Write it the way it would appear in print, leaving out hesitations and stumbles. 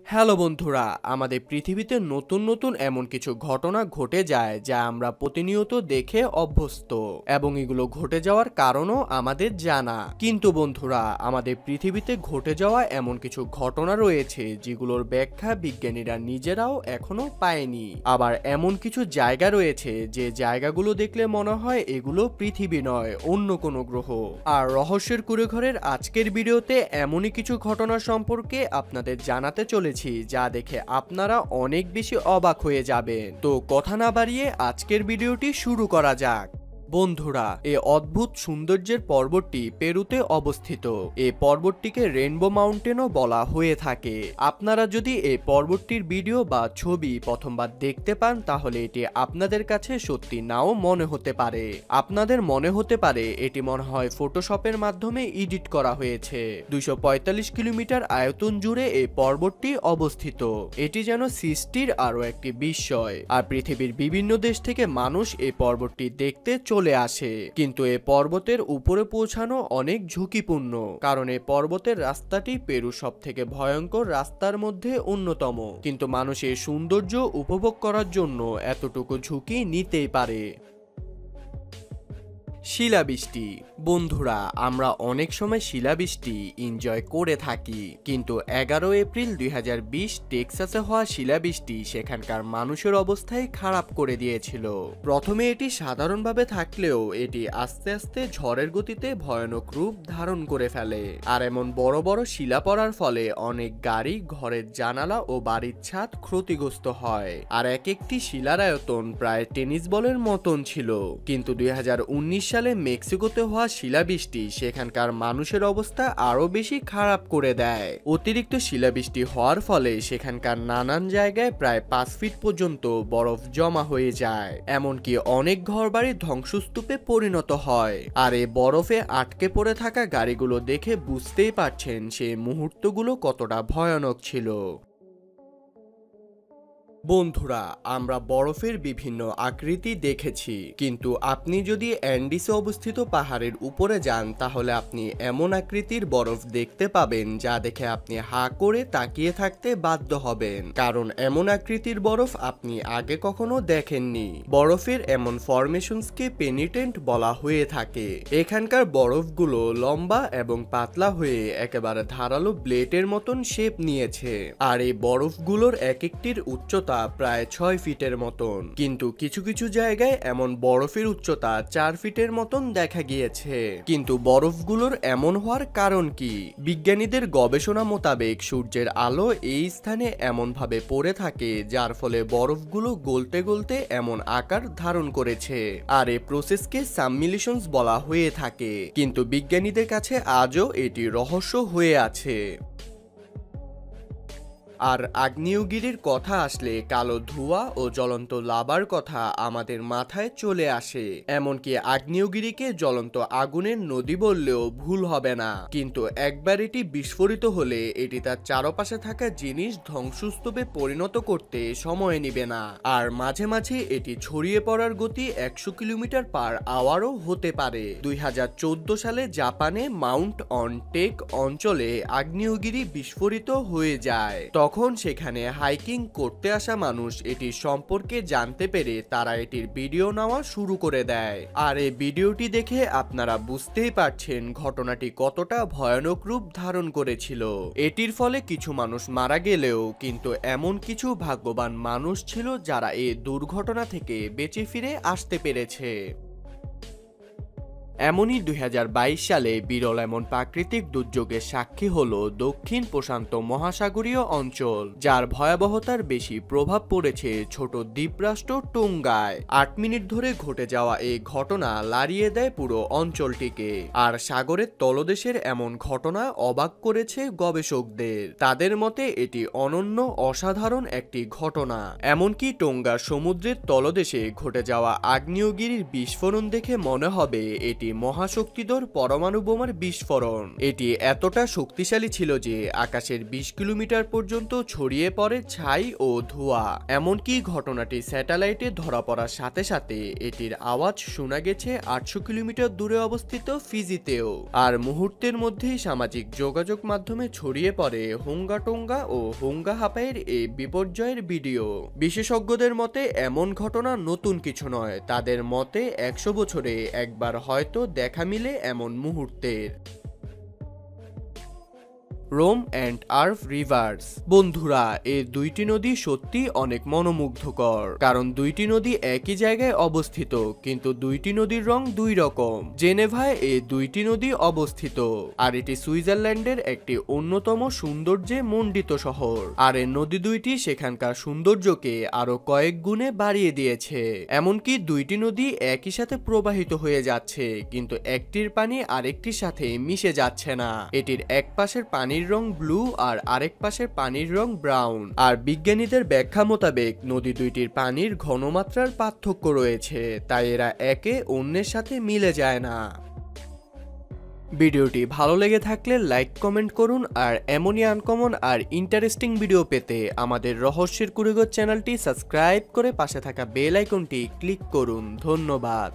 Hello বন্ধুরা, আমাদের পৃথিবীতে নতুন নতুন এমন কিছু ঘটনা ঘটে যায় যা আমরা প্রতিনিয়ত দেখে অভ্যস্ত এবং এগুলো ঘটে যাওয়ার কারণও আমাদের জানা। কিন্তু বন্ধুরা, আমাদের পৃথিবীতে ঘটে যাওয়া এমন কিছু ঘটনা রয়েছে যেগুলোর ব্যাখ্যা বিজ্ঞানীরা নিজেরাও এখনো পায়নি। আবার এমন কিছু জায়গা রয়েছে যে জায়গাগুলো দেখলে মনে হয় এগুলো পৃথিবী নয়, অন্য কোনো গ্রহ। আর রহস্যের কুঁড়েঘরের আজকের ভিডিওতে এমনই কিছু ঘটনা সম্পর্কে আপনাদের জানাতে চলেছি যা দেখে আপনারা অনেক বেশি অবাক হয়ে যাবেন। তো কথা না বাড়িয়ে আজকের ভিডিওটি শুরু করা যাক। বন্ধুরা, এই অদ্ভুত সৌন্দর্যের পর্বতটি পেরুতে অবস্থিত। এই পর্বতটিকে রেইনবো মাউন্টেনও বলা হয়ে থাকে। আপনারা যদি এই পর্বতটির ভিডিও বা ছবি প্রথমবার দেখতে পান তাহলে এটি আপনাদের কাছে সত্যি নাও মনে হতে পারে। আপনাদের মনে হতে পারে এটি মনে হয় ফটোশপের মাধ্যমে এডিট করা হয়েছে। 245 কিলোমিটার আয়তন জুড়ে এই পর্বতটি অবস্থিত। এটি যেন সৃষ্টির আরো একটি বিস্ময়। আর পৃথিবীর বিভিন্ন দেশ থেকে মানুষ এই পর্বতটি দেখতে চলে আসে। কিন্তু এই পর্বতের উপরে পৌঁছানো অনেক ঝুঁকিপূর্ণ, কারণ এই পর্বতের রাস্তাটি পেরু সব থেকে ভয়ঙ্কর রাস্তার মধ্যে অন্যতম। কিন্তু মানুষ এই সৌন্দর্য উপভোগ করার জন্য এতটুকু ঝুঁকি নিতেই পারে। শিলাবৃষ্টি। বন্ধুরা, আমরা অনেক সময় শিলাবৃষ্টি এনজয় করে থাকি, কিন্তু 11 এপ্রিল 2020 টেক্সাসে হওয়া শিলাবৃষ্টি সেখানকার মানুষের অবস্থাই খারাপ করে দিয়েছিল। প্রথমে এটি সাধারণভাবে থাকলেও এটি আস্তে আস্তে ঝড়ের গতিতে ভয়ানক রূপ ধারণ করে ফেলে। আর এমন বড় বড় শিলা পড়ার ফলে অনেক গাড়ি, ঘরের জানালা ও বাড়ির ছাদ ক্ষতিগ্রস্ত হয়। আর এক একটি শিলার আয়তন প্রায় টেনিস বলের মতন ছিল। কিন্তু 2019 সালে মেক্সিকোতে হওয়া শিলাবৃষ্টি সেখানকার মানুষের অবস্থা আরো বেশি খারাপ করে দেয়। অতিরিক্ত শিলাবৃষ্টি হওয়ার ফলে সেখানকার নানান জায়গায় প্রায় 5 ফিট পর্যন্ত বরফ জমা হয়ে যায়, এমনকি অনেক ঘরবাড়ি ধ্বংসস্তূপে পরিণত হয়। আর এই বরফে আটকে পড়ে থাকা গাড়িগুলো দেখে বুঝতেই পারছেন সেই মুহূর্তগুলো কতটা ভয়ানক ছিল। বন্ধুরা, আমরা বরফের বিভিন্ন আকৃতি দেখেছি, কিন্তু আপনি যদি অ্যান্ডিসে অবস্থিত পাহাড়ের উপরে যান তাহলে আপনি এমন আকৃতির বরফ দেখতে পাবেন যা দেখে আপনি হা করে তাকিয়ে থাকতে বাধ্য হবেন, কারণ এমন আকৃতির বরফ আপনি আগে কখনো দেখেননি। বরফের এমন ফরমেশনসকে পেনিটেন্ট বলা হয়ে থাকে। এখানকার বরফগুলো লম্বা এবং পাতলা হয়ে একেবারে ধারালো ব্লেডের মতন শেপ নিয়েছে। আর এই বরফগুলোর এক একটির উচ্চতা প্রায় 6 ফিটের মতন, কিন্তু কিছু কিছু জায়গায় এমন বরফের উচ্চতা 4 ফিটের মতন দেখা গিয়েছে। কিন্তু বরফগুলোর এমন হওয়ার কারণ কি? বিজ্ঞানীদের গবেষণা মোতাবেক সূর্যের আলো এই স্থানে এমন ভাবে পড়ে থাকে যার ফলে বরফগুলো গলতে গলতে এমন আকার ধারণ করেছে। আর এই প্রসেসকে সাবমিলিশনস বলা হয়ে থাকে, কিন্তু বিজ্ঞানীদের কাছে আজও এটি রহস্য হয়ে আছে। আর আগ্নেয়গিরির কথা আসলে কালো ধোঁয়া ও জ্বলন্ত লাভার কথা আমাদের মাথায় চলে আসে। এমনকি আগ্নেয়গিরিকে জ্বলন্ত আগুনের নদী বললেও ভুল হবে না। কিন্তু একবার এটি বিস্ফোরিত হলে এটি তার চারপাশে থাকা জিনিস ধ্বংসস্তূপে পরিণত করতে সময় নেবে না। আর মাঝে মাঝে এটি ছড়িয়ে পড়ার গতি 100 কিলোমিটার পার আওয়ারও হতে পারে। 2014 সালে জাপানে মাউন্ট অনটেক অঞ্চলে আগ্নেয়গিরি বিস্ফোরিত হয়ে যায়। তখন সেখানে হাইকিং করতে আসা মানুষ এটির সম্পর্কে জানতে পেরে তারা এটির ভিডিও নেওয়া শুরু করে দেয়। আর এই ভিডিওটি দেখে আপনারা বুঝতেই পারছেন ঘটনাটি কতটা ভয়ানক রূপ ধারণ করেছিল। এটির ফলে কিছু মানুষ মারা গেলেও কিন্তু এমন কিছু ভাগ্যবান মানুষ ছিল যারা এই দুর্ঘটনা থেকে বেঁচে ফিরে আসতে পেরেছে। এমনই 2022 সালে বিরল এমন প্রাকৃতিক দুর্যোগের সাক্ষী হলো দক্ষিণ প্রশান্ত মহাসাগরীয় অঞ্চল, যার ভয়াবহতার বেশি প্রভাব পড়েছে ছোট দ্বীপরাষ্ট্র টোঙ্গায়। 8 মিনিট ধরে ঘটে যাওয়া এই ঘটনা লাড়িয়ে দেয় পুরো অঞ্চলটিকে। আর সাগরের তলদেশের এমন ঘটনা অবাক করেছে গবেষকদের। তাদের মতে এটি অনন্য অসাধারণ একটি ঘটনা। এমনকি টোঙ্গার সমুদ্রের তলদেশে ঘটে যাওয়া আগ্নেয়গিরির বিস্ফোরণ দেখে মনে হবে এটি একটি মহাশক্তিধর পরমাণু বোমার বিস্ফোরণ। এটি এতটা শক্তিশালী ছিল যে আকাশের 20 কিলোমিটার পর্যন্ত ছড়িয়ে পড়ে ছাই ও ধোঁয়া। এমনকি ঘটনাটি স্যাটেলাইটে ধরা পড়ার সাথে সাথে এটির আওয়াজ শোনা গেছে 800 কিলোমিটার দূরে অবস্থিত ফিজিতেও। আর মুহূর্তের মধ্যেই সামাজিক যোগাযোগ মাধ্যমে ছড়িয়ে পড়ে হুঙ্গাটোঙ্গা ও হুঙ্গা হাপাইয়ের এই বিপর্যয়ের ভিডিও। বিশেষজ্ঞদের মতে এমন ঘটনা নতুন কিছু নয়, তাদের মতে 100 বছরে একবার হয়তো দেখা মিলে এমন মুহূর্তের। Rhone and Arve rivers. বন্ধুরা, এই দুইটি নদী সত্যি অনেক মনোমুগ্ধকর, কারণ দুইটি নদী একই জায়গায় অবস্থিত, কিন্তু দুইটি নদীর রং দুই রকম। জেনেভায় এই দুইটি নদী অবস্থিত, আর এটি সুইজারল্যান্ডের একটি অন্যতম সৌন্দর্যে মণ্ডিত শহর। আর এই নদী দুইটি সেখানকার সৌন্দর্যকে আরো কয়েক গুণে বাড়িয়ে দিয়েছে। এমনকি দুইটি নদী একই সাথে প্রবাহিত হয়ে যাচ্ছে, কিন্তু একটির পানি আরেকটির সাথে মিশে যাচ্ছে না। এটির এক পাশের পানির রং ব্লু আর আরেক পাশের পানির রং ব্রাউন। আর বিজ্ঞানীদের ব্যাখ্যা মোতাবেক নদী দুইটির পানির ঘনমাত্রার পার্থক্য রয়েছে, তাই এরা একে অন্যের সাথে মিলে যায় না। ভিডিওটি ভালো লেগে থাকলে লাইক কমেন্ট করুন, আর এমনই আনকমন আর ইন্টারেস্টিং ভিডিও পেতে আমাদের রহস্যের কুড়িগো চ্যানেলটি সাবস্ক্রাইব করে পাশে থাকা বেল আইকনটি ক্লিক করুন। ধন্যবাদ।